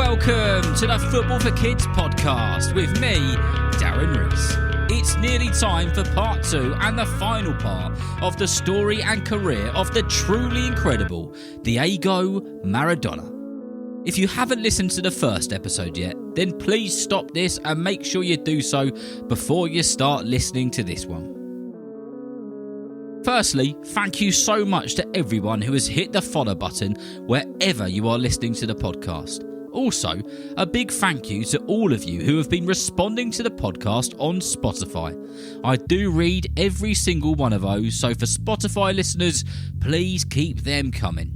Welcome to the Football for Kids podcast with me, Darren Rees. It's nearly time for part 2 and the final part of the story and career of the truly incredible Diego Maradona. If you haven't listened to the first episode yet, then please stop this and make sure you do so before you start listening to this one. Firstly, thank you so much to everyone who has hit the follow button wherever you are listening to the podcast. Also, a big thank you to all of you who have been responding to the podcast on Spotify. I do read every single one of those, so for Spotify listeners, please keep them coming.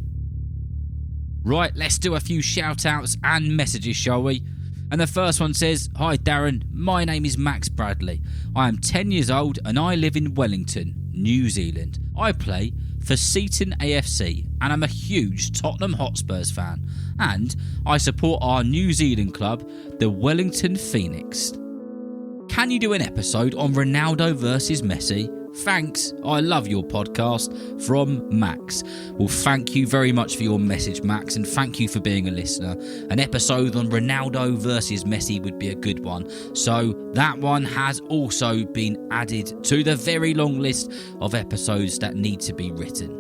Right, let's do a few shout outs and messages, shall we? And the first one says, "Hi Darren, my name is Max Bradley. I am 10 years old and I live in Wellington, New Zealand. I play for Seaton AFC and I'm a huge Tottenham Hotspurs fan. And I support our New Zealand club, the Wellington Phoenix. Can you do an episode on Ronaldo versus Messi? Thanks, I love your podcast, from Max." Well, thank you very much for your message, Max, and thank you for being a listener. An episode on Ronaldo versus Messi would be a good one, so that one has also been added to the very long list of episodes that need to be written.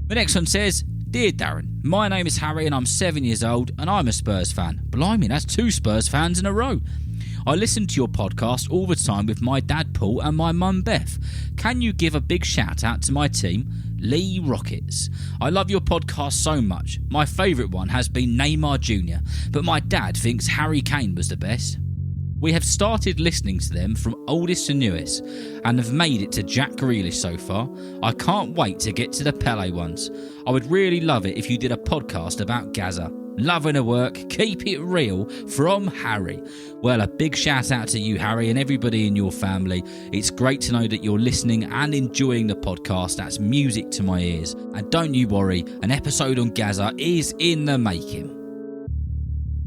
The next one says, "Dear Darren, my name is Harry and I'm 7 years old and I'm a Spurs fan." Blimey, that's 2 Spurs fans in a row. "I listen to your podcast all the time with my dad Paul and my mum Beth. Can you give a big shout out to my team, Lee Rockets? I love your podcast so much. My favourite one has been Neymar Jr, but my dad thinks Harry Kane was the best. We have started listening to them from oldest to newest and have made it to Jack Grealish so far. I can't wait to get to the Pele ones. I would really love it if you did a podcast about Gaza. Loving the work, keep it real, from Harry." Well, a big shout out to you, Harry, and everybody in your family. It's great to know that you're listening and enjoying the podcast. That's music to my ears. And don't you worry, an episode on Gaza is in the making.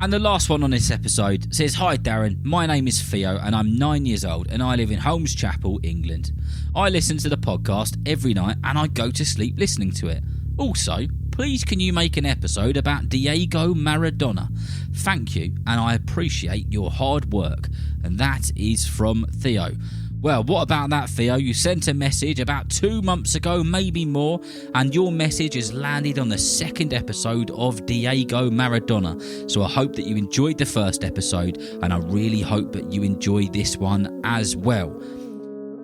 And the last one on this episode says, "Hi Darren, my name is Theo and I'm 9 years old and I live in Holmes Chapel, England. I listen to the podcast every night and I go to sleep listening to it. Also, please can you make an episode about Diego Maradona? Thank you and I appreciate your hard work." And that is from Theo. Well, what about that, Theo? You sent a message about 2 months ago, maybe more, and your message has landed on the second episode of Diego Maradona. So I hope that you enjoyed the first episode, and I really hope that you enjoy this one as well.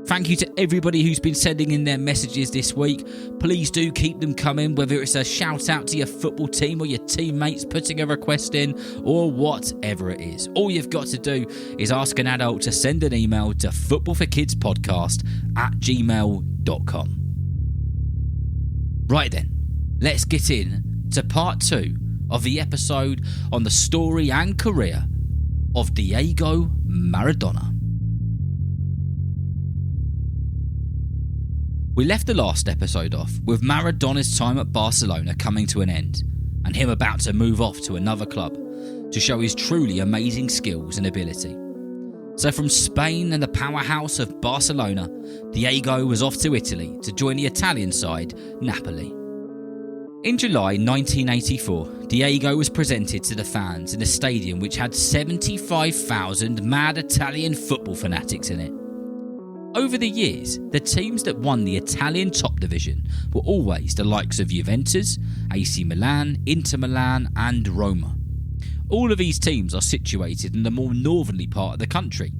Thank you to everybody who's been sending in their messages this week. Please do keep them coming, whether it's a shout out to your football team or your teammates putting a request in or whatever it is. All you've got to do is ask an adult to send an email to footballforkidspodcast@gmail.com. Right then, let's get in to part 2 of the episode on the story and career of Diego Maradona. We left the last episode off with Maradona's time at Barcelona coming to an end and him about to move off to another club to show his truly amazing skills and ability. So from Spain and the powerhouse of Barcelona, Diego was off to Italy to join the Italian side, Napoli. In July 1984, Diego was presented to the fans in a stadium which had 75,000 mad Italian football fanatics in it. Over the years, the teams that won the Italian top division were always the likes of Juventus, AC Milan, Inter Milan and Roma. All of these teams are situated in the more northerly part of the country.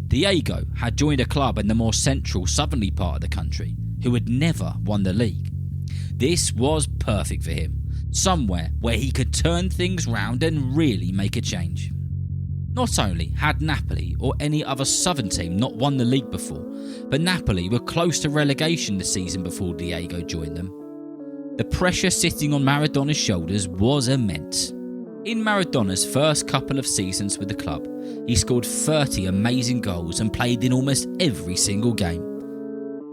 Diego had joined a club in the more central southerly part of the country, who had never won the league. This was perfect for him, somewhere where he could turn things round and really make a change. Not only had Napoli or any other southern team not won the league before, but Napoli were close to relegation the season before Diego joined them. The pressure sitting on Maradona's shoulders was immense. In Maradona's first couple of seasons with the club, he scored 30 amazing goals and played in almost every single game.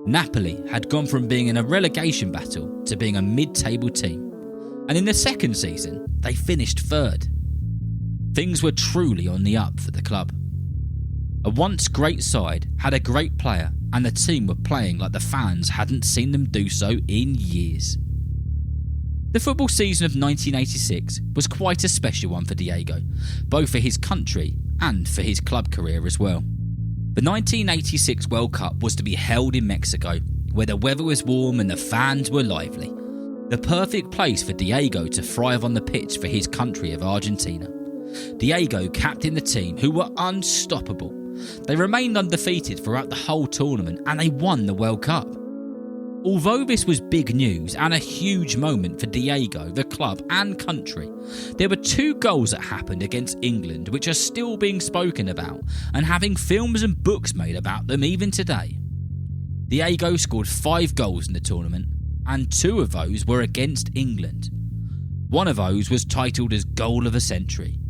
Napoli had gone from being in a relegation battle to being a mid-table team, and in the second season, they finished third. Things were truly on the up for the club. A once great side had a great player and the team were playing like the fans hadn't seen them do so in years. The football season of 1986 was quite a special one for Diego, both for his country and for his club career as well. The 1986 World Cup was to be held in Mexico, where the weather was warm and the fans were lively. The perfect place for Diego to thrive on the pitch for his country of Argentina. Diego captained the team, who were unstoppable. They remained undefeated throughout the whole tournament and they won the World Cup. Although this was big news and a huge moment for Diego, the club and country, there were 2 goals that happened against England which are still being spoken about and having films and books made about them even today. Diego scored 5 goals in the tournament and 2 of those were against England. One of those was titled as Goal of the Century.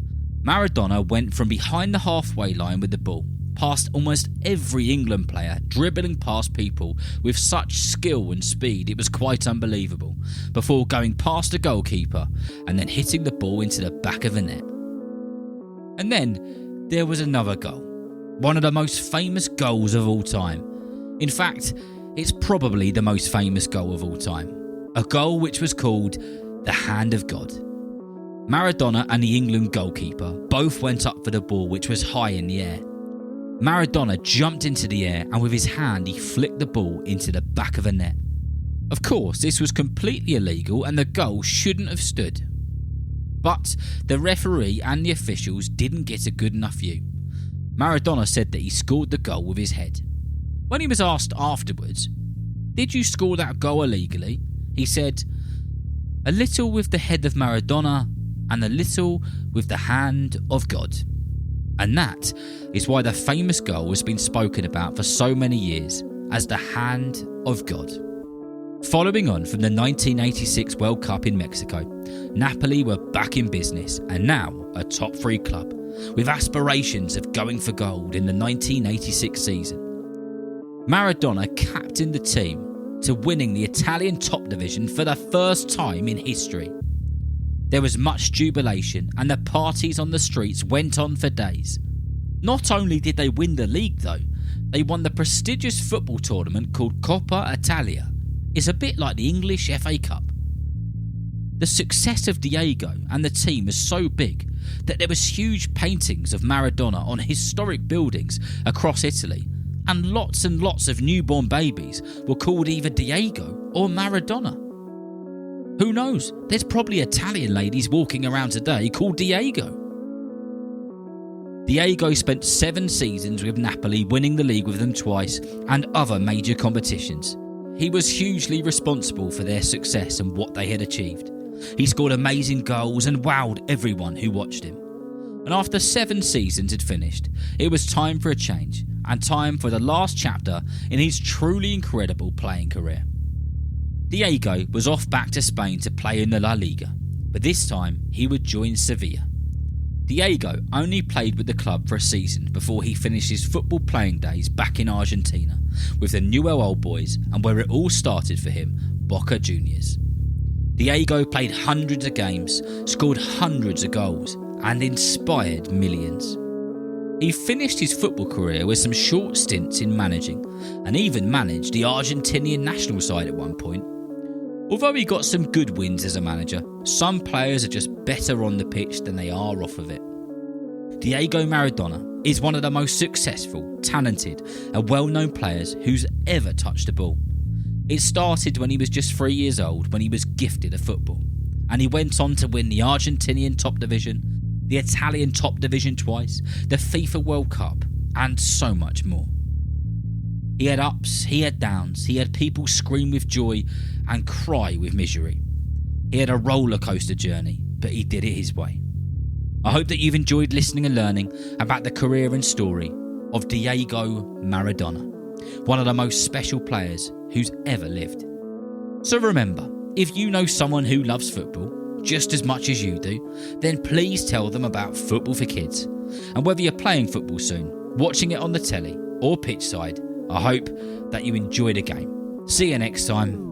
Maradona went from behind the halfway line with the ball, past almost every England player, dribbling past people with such skill and speed it was quite unbelievable, before going past the goalkeeper and then hitting the ball into the back of the net. And then there was another goal, one of the most famous goals of all time. In fact, it's probably the most famous goal of all time, a goal which was called the Hand of God. Maradona and the England goalkeeper both went up for the ball, which was high in the air. Maradona jumped into the air and with his hand he flicked the ball into the back of the net. Of course, this was completely illegal and the goal shouldn't have stood. But the referee and the officials didn't get a good enough view. Maradona said that he scored the goal with his head. When he was asked afterwards, "Did you score that goal illegally?" he said, "A little with the head of Maradona and a little with the hand of God." And that is why the famous goal has been spoken about for so many years as the Hand of God. Following on from the 1986 World Cup in Mexico, Napoli were back in business and now a top 3 club, with aspirations of going for gold in the 1986 season. Maradona captained the team to winning the Italian top division for the first time in history. There was much jubilation and the parties on the streets went on for days. Not only did they win the league though, they won the prestigious football tournament called Coppa Italia. It's a bit like the English FA Cup. The success of Diego and the team was so big that there was huge paintings of Maradona on historic buildings across Italy, and lots of newborn babies were called either Diego or Maradona. Who knows, there's probably Italian ladies walking around today called Diego. Diego spent 7 seasons with Napoli, winning the league with them twice and other major competitions. He was hugely responsible for their success and what they had achieved. He scored amazing goals and wowed everyone who watched him. And after 7 seasons had finished, it was time for a change and time for the last chapter in his truly incredible playing career. Diego was off back to Spain to play in the La Liga, but this time he would join Sevilla. Diego only played with the club for a season before he finished his football playing days back in Argentina with the Newell Old Boys, and where it all started for him, Boca Juniors. Diego played hundreds of games, scored hundreds of goals and inspired millions. He finished his football career with some short stints in managing and even managed the Argentinian national side at one point. Although he got some good wins as a manager, some players are just better on the pitch than they are off of it. Diego Maradona is one of the most successful, talented and well-known players who's ever touched a ball. It started when he was just 3 years old, when he was gifted a football, and he went on to win the Argentinian top division, the Italian top division twice, the FIFA World Cup, and so much more. He had ups, he had downs, he had people scream with joy and cry with misery. He had a roller coaster journey, but he did it his way. I hope that you've enjoyed listening and learning about the career and story of Diego Maradona, one of the most special players who's ever lived. So remember, if you know someone who loves football just as much as you do, then please tell them about Football for Kids. And whether you're playing football soon, watching it on the telly or pitch side, I hope that you enjoy the game. See you next time.